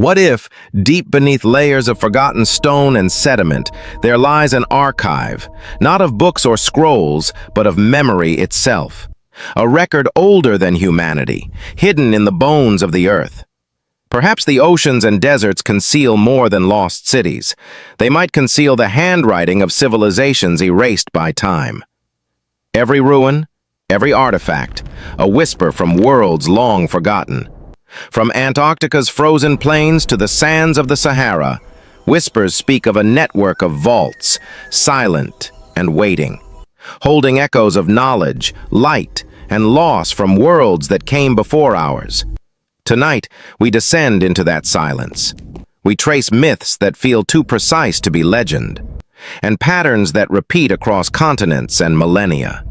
What if, deep beneath layers of forgotten stone and sediment, there lies an archive, not of books or scrolls, but of memory itself? A record older than humanity, hidden in the bones of the earth. Perhaps the oceans and deserts conceal more than lost cities. They might conceal the handwriting of civilizations erased by time. Every ruin, every artifact, a whisper from worlds long forgotten. From Antarctica's frozen plains to the sands of the Sahara, whispers speak of a network of vaults, silent and waiting, holding echoes of knowledge, light, and loss from worlds that came before ours. Tonight, we descend into that silence. We trace myths that feel too precise to be legend, and patterns that repeat across continents and millennia.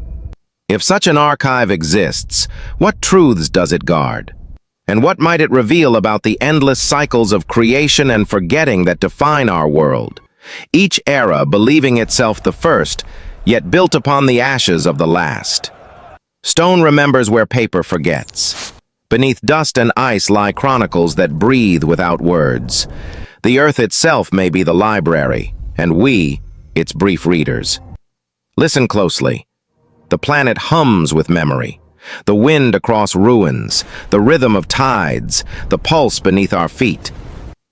If such an archive exists, what truths does it guard? And what might it reveal about the endless cycles of creation and forgetting that define our world? Each era believing itself the first, yet built upon the ashes of the last. Stone remembers where paper forgets. Beneath dust and ice lie chronicles that breathe without words. The earth itself may be the library, and we, its brief readers. Listen closely. The planet hums with memory. The wind across ruins, the rhythm of tides, the pulse beneath our feet.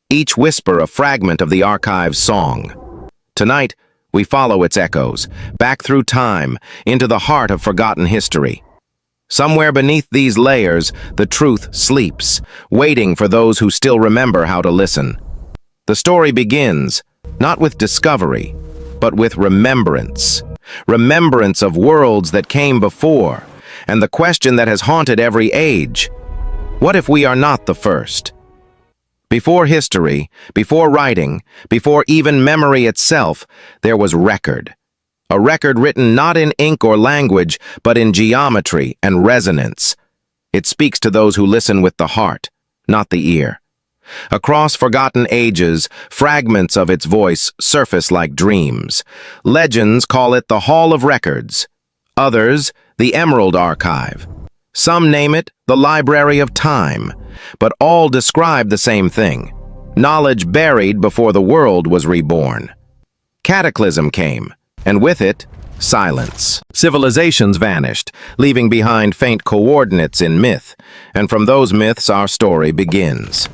Each whisper a fragment of the archive's song. Tonight, we follow its echoes, back through time, into the heart of forgotten history. Somewhere beneath these layers, the truth sleeps, waiting for those who still remember how to listen. The story begins, not with discovery, but with remembrance. Remembrance of worlds that came before, and the question that has haunted every age: what if we are not the first? Before history, before writing, before even memory itself, there was record. A record written not in ink or language, but in geometry and resonance. It speaks to those who listen with the heart, not the ear. Across forgotten ages, fragments of its voice surface like dreams. Legends call it the Hall of Records. Others, the Emerald Archive. Some name it the Library of Time, but all describe the same thing: knowledge buried before the world was reborn. Cataclysm came, and with it, silence. Civilizations vanished, leaving behind faint coordinates in myth, and from those myths our story begins.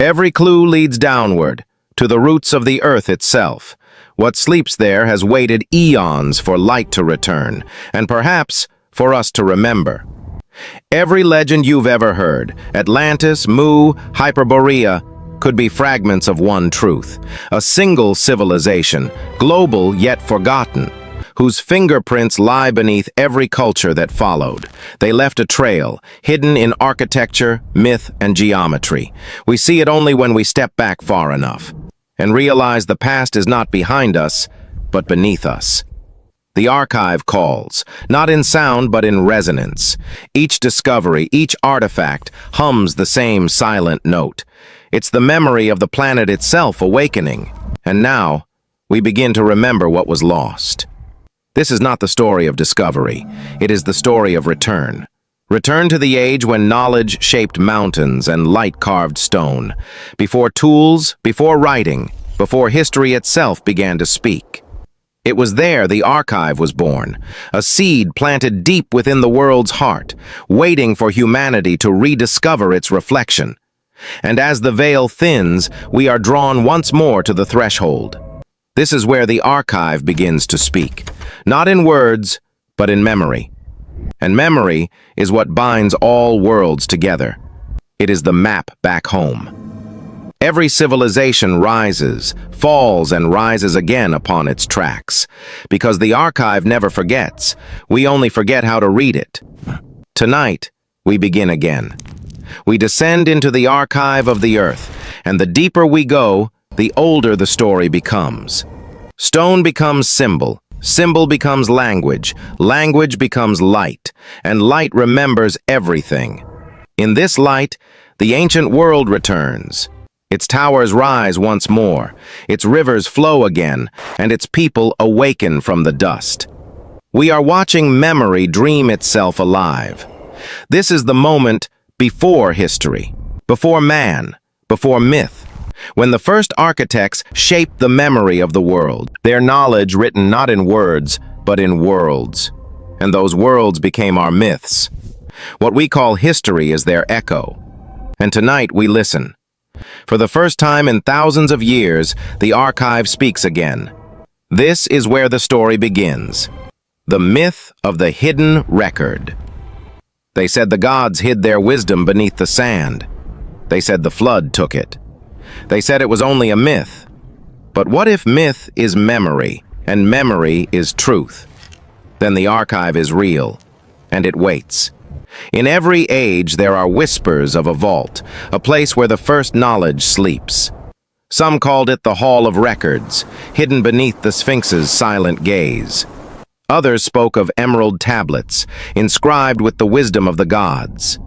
Every clue leads downward, to the roots of the earth itself. What sleeps there has waited eons for light to return, and perhaps for us to remember. Every legend you've ever heard, Atlantis, Mu, Hyperborea, could be fragments of one truth. A single civilization, global yet forgotten, whose fingerprints lie beneath every culture that followed. They left a trail, hidden in architecture, myth, and geometry. We see it only when we step back far enough and realize the past is not behind us, but beneath us. The archive calls, not in sound but in resonance. Each discovery, each artifact, hums the same silent note. It's the memory of the planet itself awakening. And now, we begin to remember what was lost. This is not the story of discovery. It is the story of return. Return to the age when knowledge shaped mountains and light carved stone. Before tools, before writing, before history itself began to speak. It was there the archive was born, a seed planted deep within the world's heart, waiting for humanity to rediscover its reflection. And as the veil thins, we are drawn once more to the threshold. This is where the archive begins to speak, not in words, but in memory. And memory is what binds all worlds together. It is the map back home. Every civilization rises, falls, and rises again upon its tracks. Because the archive never forgets. We only forget how to read it. Tonight, we begin again. We descend into the archive of the earth, and the deeper we go, the older the story becomes. Stone becomes symbol, symbol becomes language, language becomes light, and light remembers everything. In this light, the ancient world returns. Its towers rise once more, its rivers flow again, and its people awaken from the dust. We are watching memory dream itself alive. This is the moment before history, before man, before myth, when the first architects shaped the memory of the world, their knowledge written not in words, but in worlds. And those worlds became our myths. What we call history is their echo. And tonight we listen. For the first time in thousands of years, the archive speaks again. This is where the story begins. The myth of the hidden record. They said the gods hid their wisdom beneath the sand. They said the flood took it. They said it was only a myth. But what if myth is memory, and memory is truth? Then the archive is real, and it waits. In every age there are whispers of a vault, a place where the first knowledge sleeps. Some called it the Hall of Records, hidden beneath the Sphinx's silent gaze. Others spoke of emerald tablets, inscribed with the wisdom of the gods.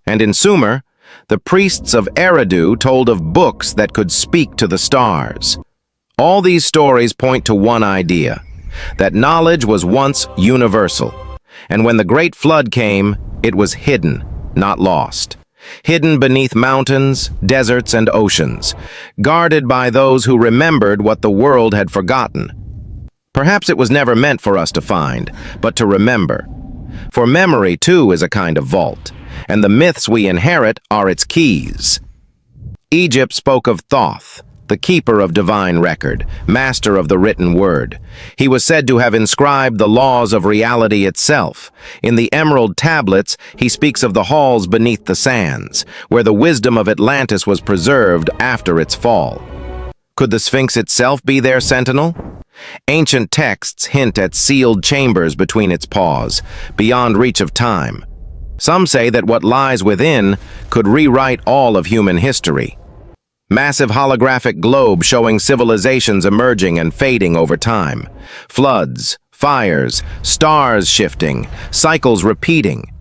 And in Sumer, the priests of Eridu told of books that could speak to the stars. All these stories point to one idea, that knowledge was once universal. And when the great flood came, it was hidden, not lost. Hidden beneath mountains, deserts, and oceans, guarded by those who remembered what the world had forgotten. Perhaps it was never meant for us to find, but to remember. For memory, too, is a kind of vault, and the myths we inherit are its keys. Egypt spoke of Thoth, the keeper of divine record, master of the written word. He was said to have inscribed the laws of reality itself. In the emerald tablets, he speaks of the halls beneath the sands, where the wisdom of Atlantis was preserved after its fall. Could the Sphinx itself be their sentinel? Ancient texts hint at sealed chambers between its paws, beyond reach of time. Some say that what lies within could rewrite all of human history. Massive holographic globes showing civilizations emerging and fading over time. Floods, fires, stars shifting, cycles repeating.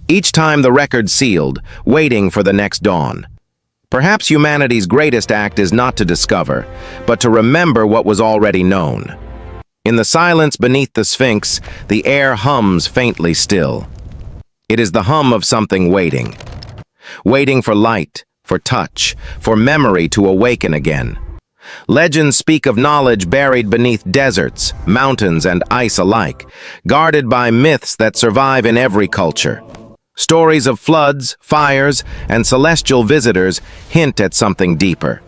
Each time the record sealed, waiting for the next dawn. Perhaps humanity's greatest act is not to discover, but to remember what was already known. In the silence beneath the Sphinx, the air hums faintly still. It is the hum of something waiting. Waiting for light, for touch, for memory to awaken again. Legends speak of knowledge buried beneath deserts, mountains, and ice alike, guarded by myths that survive in every culture. Stories of floods, fires, and celestial visitors hint at something deeper.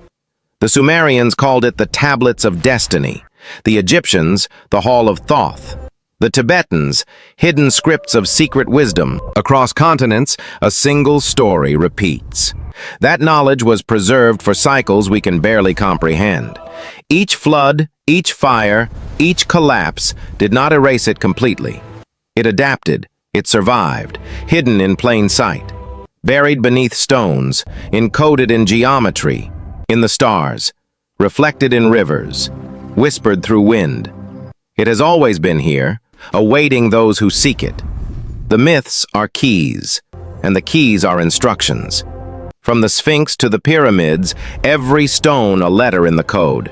The Sumerians called it the Tablets of Destiny, the Egyptians, the Hall of Thoth, the Tibetans, hidden scripts of secret wisdom. Across continents, a single story repeats. That knowledge was preserved for cycles we can barely comprehend. Each flood, each fire, each collapse did not erase it completely. It adapted. It survived, hidden in plain sight, buried beneath stones, encoded in geometry, in the stars, reflected in rivers, whispered through wind. It has always been here, awaiting those who seek it. The myths are keys, and the keys are instructions. From the Sphinx to the pyramids, every stone a letter in the code.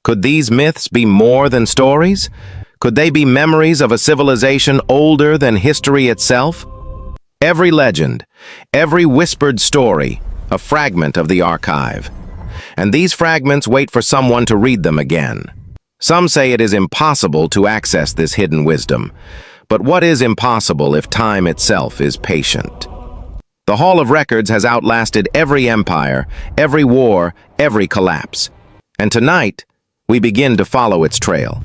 Could these myths be more than stories? Could they be memories of a civilization older than history itself? Every legend, every whispered story, a fragment of the archive. And these fragments wait for someone to read them again. Some say it is impossible to access this hidden wisdom. But what is impossible if time itself is patient? The Hall of Records has outlasted every empire, every war, every collapse. And tonight, we begin to follow its trail.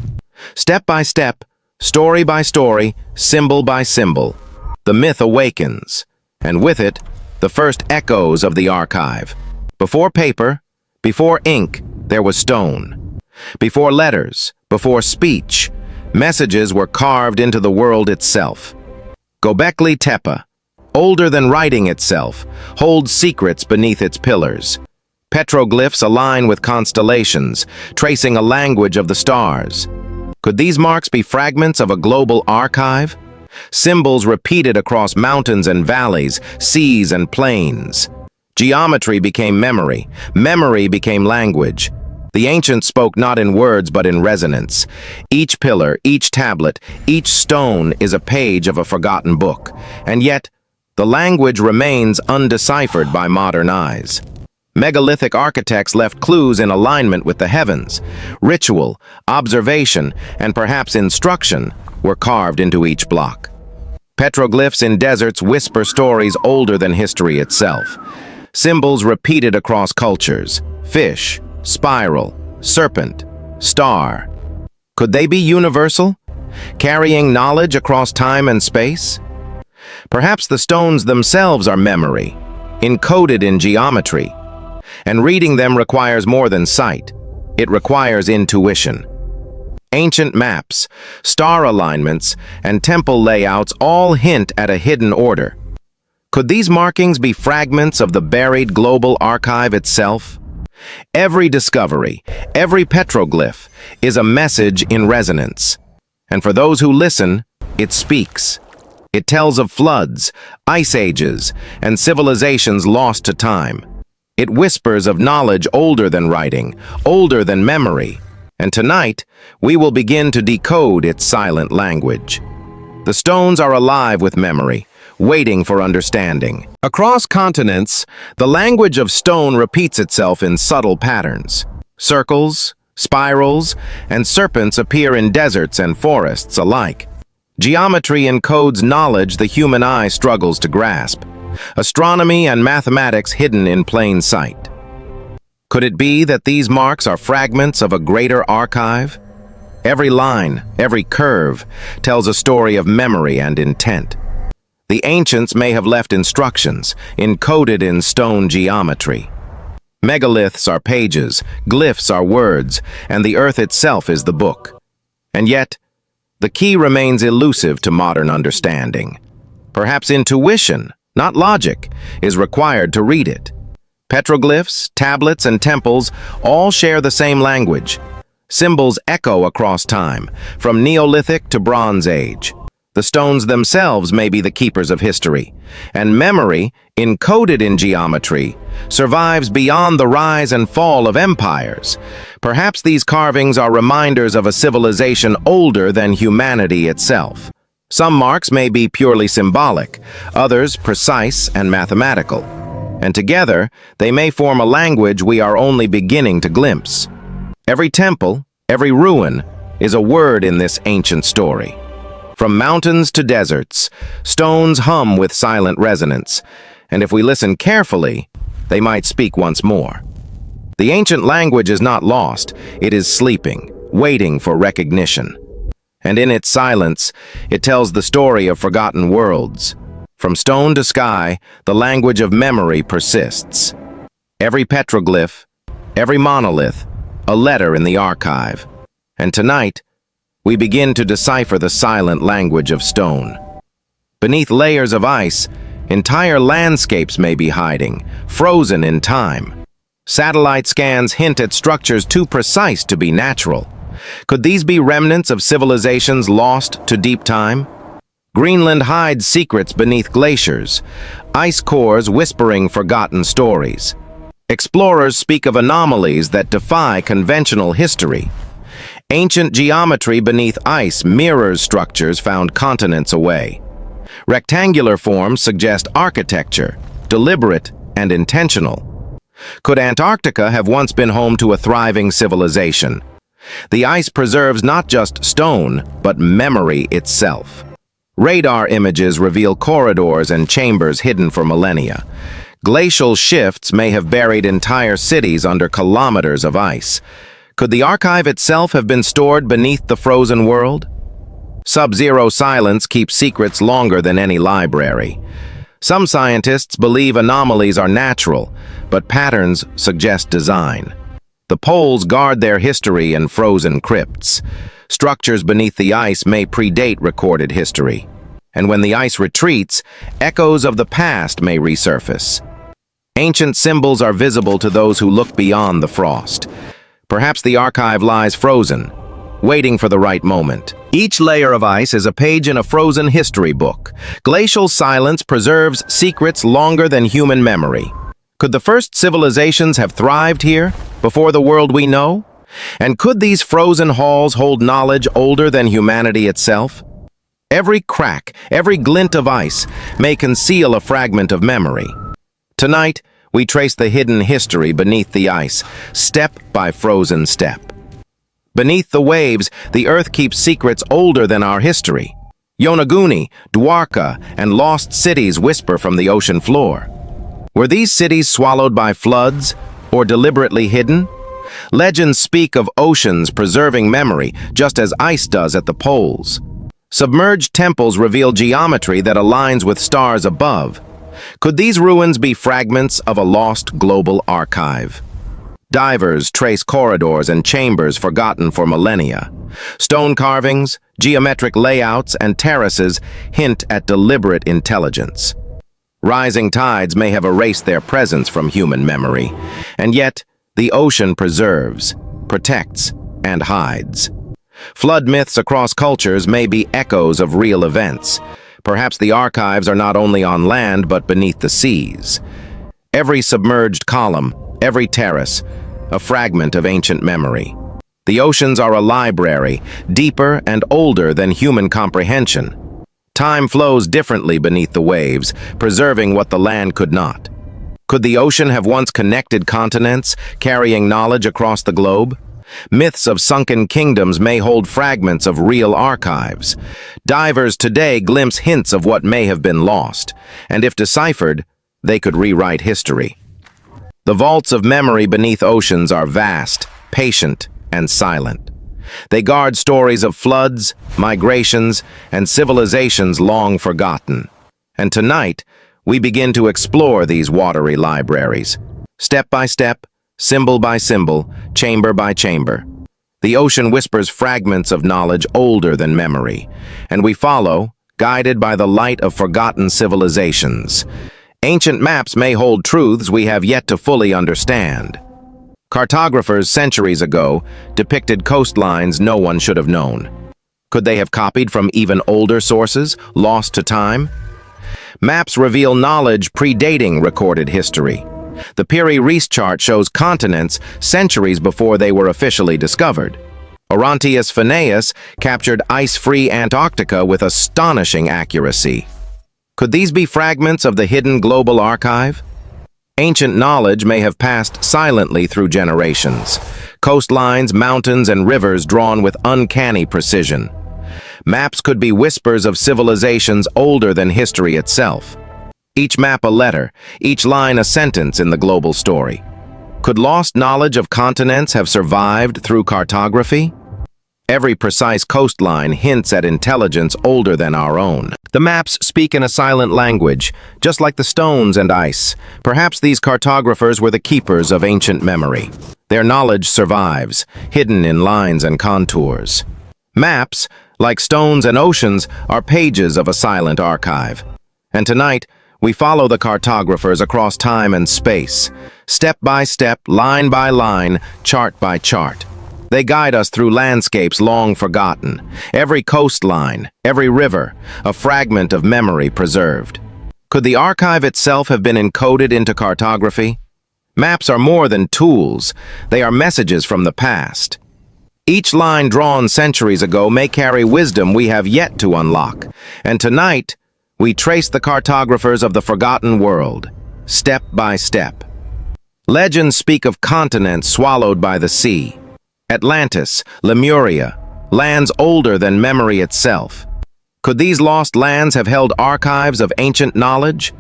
Step by step, story by story, symbol by symbol, the myth awakens, and with it, the first echoes of the archive. Before paper, before ink, there was stone. Before letters, before speech, messages were carved into the world itself. Göbekli Tepe, older than writing itself, holds secrets beneath its pillars. Petroglyphs align with constellations, tracing a language of the stars. Could these marks be fragments of a global archive? Symbols repeated across mountains and valleys, seas and plains. Geometry became memory. Memory became language. The ancients spoke not in words but in resonance. Each pillar, each tablet, each stone is a page of a forgotten book. And yet, the language remains undeciphered by modern eyes. Megalithic architects left clues in alignment with the heavens. Ritual, observation, and perhaps instruction were carved into each block. Petroglyphs in deserts whisper stories older than history itself. Symbols repeated across cultures: fish, spiral, serpent, star. Could they be universal, carrying knowledge across time and space? Perhaps the stones themselves are memory, encoded in geometry. And reading them requires more than sight. It requires intuition. Ancient maps, star alignments, and temple layouts all hint at a hidden order. Could these markings be fragments of the buried global archive itself? Every discovery, every petroglyph, is a message in resonance. And for those who listen, it speaks. It tells of floods, ice ages, and civilizations lost to time. It whispers of knowledge older than writing, older than memory. And tonight, we will begin to decode its silent language. The stones are alive with memory, waiting for understanding. Across continents, the language of stone repeats itself in subtle patterns. Circles, spirals, and serpents appear in deserts and forests alike. Geometry encodes knowledge the human eye struggles to grasp. Astronomy and mathematics hidden in plain sight. Could it be that these marks are fragments of a greater archive? Every line, every curve, tells a story of memory and intent. The ancients may have left instructions, encoded in stone geometry. Megaliths are pages, glyphs are words, and the earth itself is the book. And yet, the key remains elusive to modern understanding. Perhaps intuition, not logic, is required to read it. Petroglyphs, tablets, and temples all share the same language. Symbols echo across time, from Neolithic to Bronze Age. The stones themselves may be the keepers of history, and memory, encoded in geometry, survives beyond the rise and fall of empires. Perhaps these carvings are reminders of a civilization older than humanity itself. Some marks may be purely symbolic, others precise and mathematical. And together, they may form a language we are only beginning to glimpse. Every temple, every ruin, is a word in this ancient story. From mountains to deserts, stones hum with silent resonance, and if we listen carefully, they might speak once more. The ancient language is not lost, it is sleeping, waiting for recognition. And in its silence, it tells the story of forgotten worlds. From stone to sky, the language of memory persists. Every petroglyph, every monolith, a letter in the archive. And tonight, we begin to decipher the silent language of stone. Beneath layers of ice, entire landscapes may be hiding, frozen in time. Satellite scans hint at structures too precise to be natural. Could these be remnants of civilizations lost to deep time? Greenland hides secrets beneath glaciers, ice cores whispering forgotten stories. Explorers speak of anomalies that defy conventional history. Ancient geometry beneath ice mirrors structures found continents away. Rectangular forms suggest architecture, deliberate and intentional. Could Antarctica have once been home to a thriving civilization? The ice preserves not just stone, but memory itself. Radar images reveal corridors and chambers hidden for millennia. Glacial shifts may have buried entire cities under kilometers of ice. Could the archive itself have been stored beneath the frozen world? Sub-zero silence keeps secrets longer than any library. Some scientists believe anomalies are natural, but patterns suggest design. The poles guard their history in frozen crypts. Structures beneath the ice may predate recorded history. And when the ice retreats, echoes of the past may resurface. Ancient symbols are visible to those who look beyond the frost. Perhaps the archive lies frozen, waiting for the right moment. Each layer of ice is a page in a frozen history book. Glacial silence preserves secrets longer than human memory. Could the first civilizations have thrived here, before the world we know? And could these frozen halls hold knowledge older than humanity itself? Every crack, every glint of ice may conceal a fragment of memory. Tonight, we trace the hidden history beneath the ice, step by frozen step. Beneath the waves, the Earth keeps secrets older than our history. Yonaguni, Dwarka, and lost cities whisper from the ocean floor. Were these cities swallowed by floods or deliberately hidden? Legends speak of oceans preserving memory, just as ice does at the poles. Submerged temples reveal geometry that aligns with stars above. Could these ruins be fragments of a lost global archive? Divers trace corridors and chambers forgotten for millennia. Stone carvings, geometric layouts, and terraces hint at deliberate intelligence. Rising tides may have erased their presence from human memory, and yet the ocean preserves, protects, and hides. Flood myths across cultures may be echoes of real events. Perhaps the archives are not only on land but beneath the seas. Every submerged column, every terrace, a fragment of ancient memory. The oceans are a library, deeper and older than human comprehension. Time flows differently beneath the waves, preserving what the land could not. Could the ocean have once connected continents, carrying knowledge across the globe? Myths of sunken kingdoms may hold fragments of real archives. Divers today glimpse hints of what may have been lost, and if deciphered, they could rewrite history. The vaults of memory beneath oceans are vast, patient, and silent. They guard stories of floods, migrations, and civilizations long forgotten. And tonight, we begin to explore these watery libraries. Step by step, symbol by symbol, chamber by chamber. The ocean whispers fragments of knowledge older than memory, and we follow, guided by the light of forgotten civilizations. Ancient maps may hold truths we have yet to fully understand. Cartographers centuries ago depicted coastlines no one should have known. Could they have copied from even older sources, lost to time? Maps reveal knowledge predating recorded history. The Piri-Reis chart shows continents centuries before they were officially discovered. Orontius Phineas captured ice-free Antarctica with astonishing accuracy. Could these be fragments of the hidden global archive? Ancient knowledge may have passed silently through generations. Coastlines, mountains, and rivers drawn with uncanny precision. Maps could be whispers of civilizations older than history itself. Each map a letter, each line a sentence in the global story. Could lost knowledge of continents have survived through cartography? Every precise coastline hints at intelligence older than our own. The maps speak in a silent language, just like the stones and ice. Perhaps these cartographers were the keepers of ancient memory. Their knowledge survives, hidden in lines and contours. Maps, like stones and oceans, are pages of a silent archive. And tonight, we follow the cartographers across time and space, step by step, line by line, chart by chart. They guide us through landscapes long forgotten, every coastline, every river, a fragment of memory preserved. Could the archive itself have been encoded into cartography? Maps are more than tools, they are messages from the past. Each line drawn centuries ago may carry wisdom we have yet to unlock, and tonight, we trace the cartographers of the forgotten world, step by step. Legends speak of continents swallowed by the sea. Atlantis, Lemuria, lands older than memory itself. Could these lost lands have held archives of ancient knowledge?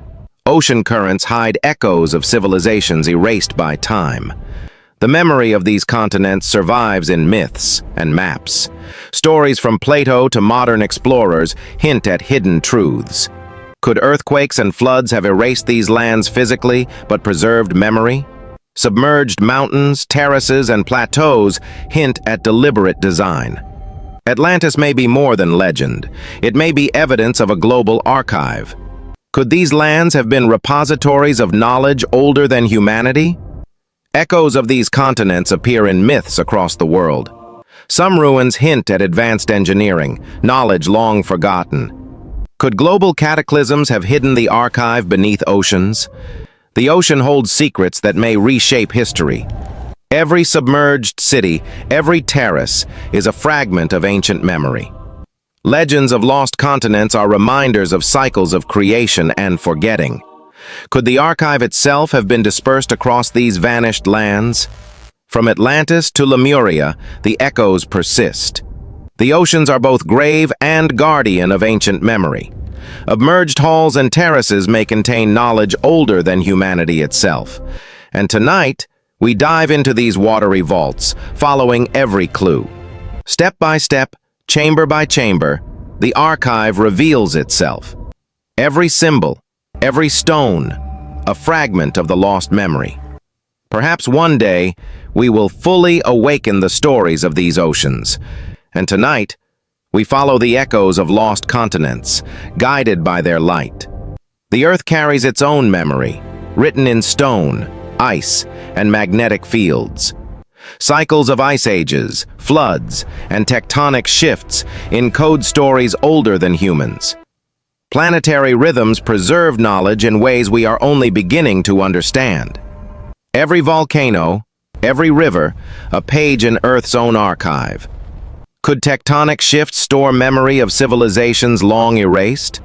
Ocean currents hide echoes of civilizations erased by time. The memory of these continents survives in myths and maps. Stories from Plato to modern explorers hint at hidden truths. Could earthquakes and floods have erased these lands physically but preserved memory? Submerged mountains, terraces, and plateaus hint at deliberate design. Atlantis may be more than legend. It may be evidence of a global archive. Could these lands have been repositories of knowledge older than humanity? Echoes of these continents appear in myths across the world. Some ruins hint at advanced engineering, knowledge long forgotten. Could global cataclysms have hidden the archive beneath oceans? The ocean holds secrets that may reshape history. Every submerged city, every terrace, is a fragment of ancient memory. Legends of lost continents are reminders of cycles of creation and forgetting. Could the archive itself have been dispersed across these vanished lands? From Atlantis to Lemuria, the echoes persist. The oceans are both grave and guardian of ancient memory. Submerged halls and terraces may contain knowledge older than humanity itself. And tonight, we dive into these watery vaults, following every clue. Step by step, chamber by chamber, the archive reveals itself. Every symbol, every stone, a fragment of the lost memory. Perhaps one day, we will fully awaken the stories of these oceans. And tonight, we follow the echoes of lost continents, guided by their light. The Earth carries its own memory, written in stone, ice, and magnetic fields. Cycles of ice ages, floods, and tectonic shifts encode stories older than humans. Planetary rhythms preserve knowledge in ways we are only beginning to understand. Every volcano, every river, a page in Earth's own archive. Could tectonic shifts store memory of civilizations long erased?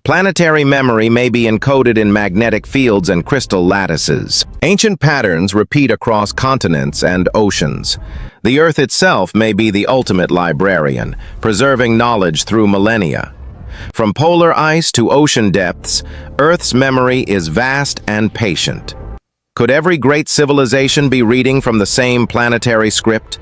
Planetary memory may be encoded in magnetic fields and crystal lattices. Ancient patterns repeat across continents and oceans. The Earth itself may be the ultimate librarian, preserving knowledge through millennia. From polar ice to ocean depths, Earth's memory is vast and patient. Could every great civilization be reading from the same planetary script?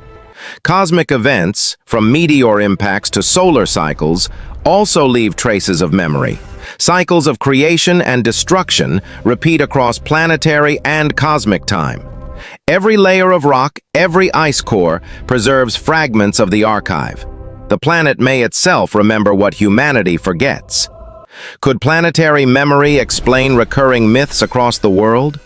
Cosmic events, from meteor impacts to solar cycles, also leave traces of memory. Cycles of creation and destruction repeat across planetary and cosmic time. Every layer of rock, every ice core, preserves fragments of the archive. The planet may itself remember what humanity forgets. Could planetary memory explain recurring myths across the world?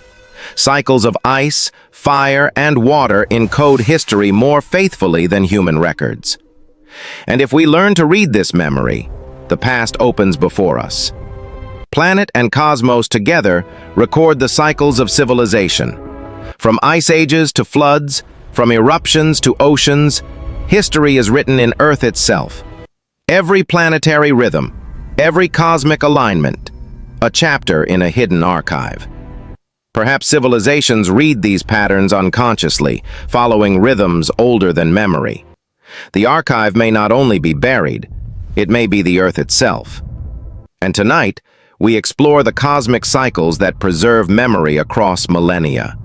Cycles of ice, fire, and water encode history more faithfully than human records. And if we learn to read this memory, the past opens before us. Planet and cosmos together record the cycles of civilization. From ice ages to floods, from eruptions to oceans, history is written in Earth itself. Every planetary rhythm, every cosmic alignment, a chapter in a hidden archive. Perhaps civilizations read these patterns unconsciously, following rhythms older than memory. The archive may not only be buried, it may be the Earth itself. And tonight, we explore the cosmic cycles that preserve memory across millennia.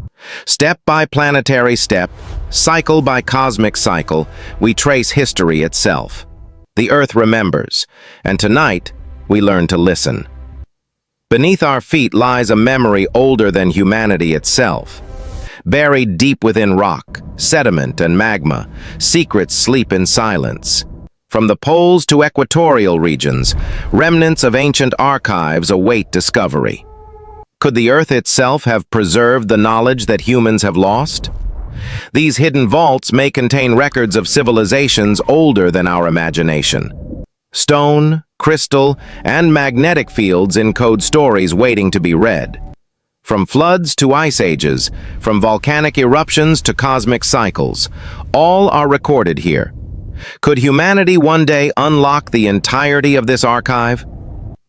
Step by planetary step, cycle by cosmic cycle, we trace history itself. The Earth remembers, and tonight, we learn to listen. Beneath our feet lies a memory older than humanity itself. Buried deep within rock, sediment, and magma, secrets sleep in silence. From the poles to equatorial regions, remnants of ancient archives await discovery. Could the Earth itself have preserved the knowledge that humans have lost? These hidden vaults may contain records of civilizations older than our imagination. Stone, crystal, and magnetic fields encode stories waiting to be read. From floods to ice ages, from volcanic eruptions to cosmic cycles, all are recorded here. Could humanity one day unlock the entirety of this archive?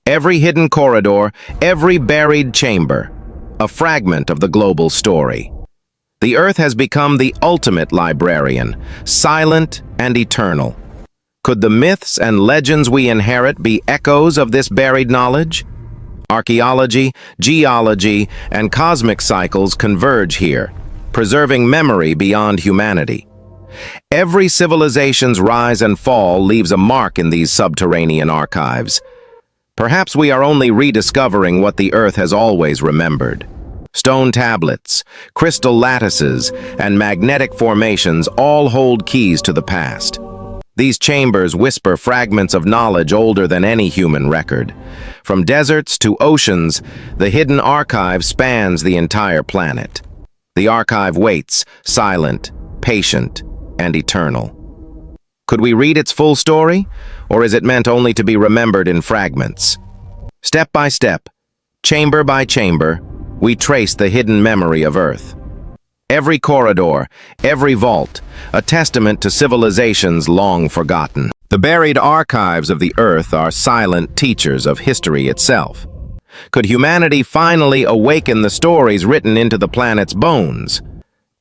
Every hidden corridor, every buried chamber, a fragment of the global story. The Earth has become the ultimate librarian, silent and eternal. Could the myths and legends we inherit be echoes of this buried knowledge? Archaeology, geology, and cosmic cycles converge here, preserving memory beyond humanity. Every civilization's rise and fall leaves a mark in these subterranean archives. Perhaps we are only rediscovering what the Earth has always remembered. Stone tablets, crystal lattices, and magnetic formations all hold keys to the past. These chambers whisper fragments of knowledge older than any human record. From deserts to oceans, the hidden archive spans the entire planet. The archive waits, silent, patient, and eternal. Could we read its full story, or is it meant only to be remembered in fragments? Step by step, chamber by chamber, we trace the hidden memory of Earth. Every corridor, every vault, a testament to civilizations long forgotten. The buried archives of the Earth are silent teachers of history itself. Could humanity finally awaken the stories written into the planet's bones?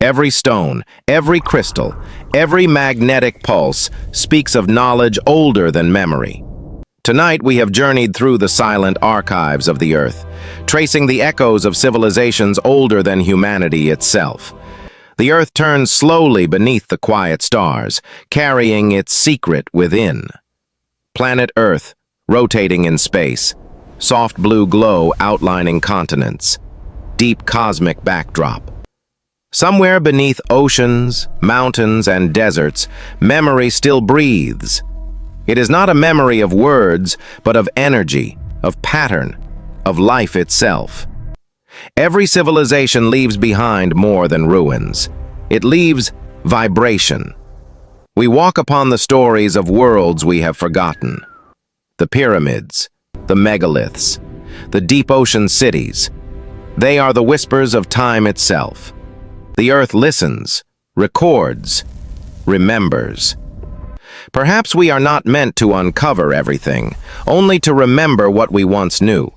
Every stone, every crystal, every magnetic pulse speaks of knowledge older than memory. Tonight we have journeyed through the silent archives of the Earth, tracing the echoes of civilizations older than humanity itself. The Earth turns slowly beneath the quiet stars, carrying its secret within. Planet Earth, rotating in space, soft blue glow outlining continents, deep cosmic backdrop. Somewhere beneath oceans, mountains, and deserts, memory still breathes. It is not a memory of words, but of energy, of pattern, of life itself. Every civilization leaves behind more than ruins. It leaves vibration. We walk upon the stories of worlds we have forgotten. The pyramids, the megaliths, the deep ocean cities. They are the whispers of time itself. The Earth listens, records, remembers. Perhaps we are not meant to uncover everything, only to remember what we once knew.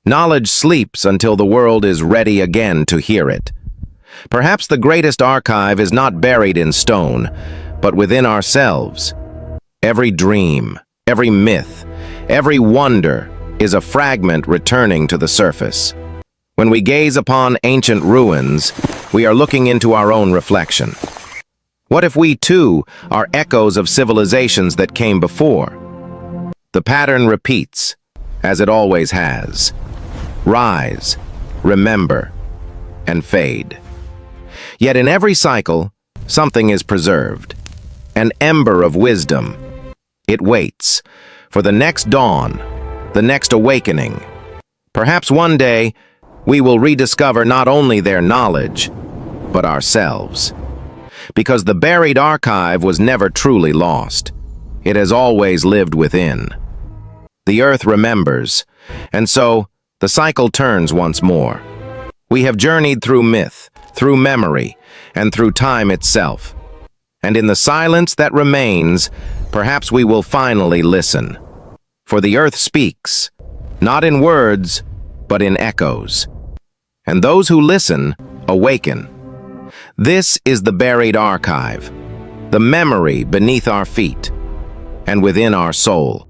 Knowledge sleeps until the world is ready again to hear it. Perhaps the greatest archive is not buried in stone, but within ourselves. Every dream, every myth, every wonder is a fragment returning to the surface. When we gaze upon ancient ruins, we are looking into our own reflection. What if we, too, are echoes of civilizations that came before? The pattern repeats, as it always has. Rise, remember, and fade. Yet in every cycle, something is preserved. An ember of wisdom. It waits for the next dawn, the next awakening. Perhaps one day, we will rediscover not only their knowledge, but ourselves. Because the buried archive was never truly lost. It has always lived within. The Earth remembers, and so the cycle turns once more. We have journeyed through myth, through memory, and through time itself. And in the silence that remains, perhaps we will finally listen. For the Earth speaks, not in words, but in echoes. And those who listen, awaken. This is the buried archive, the memory beneath our feet and within our soul.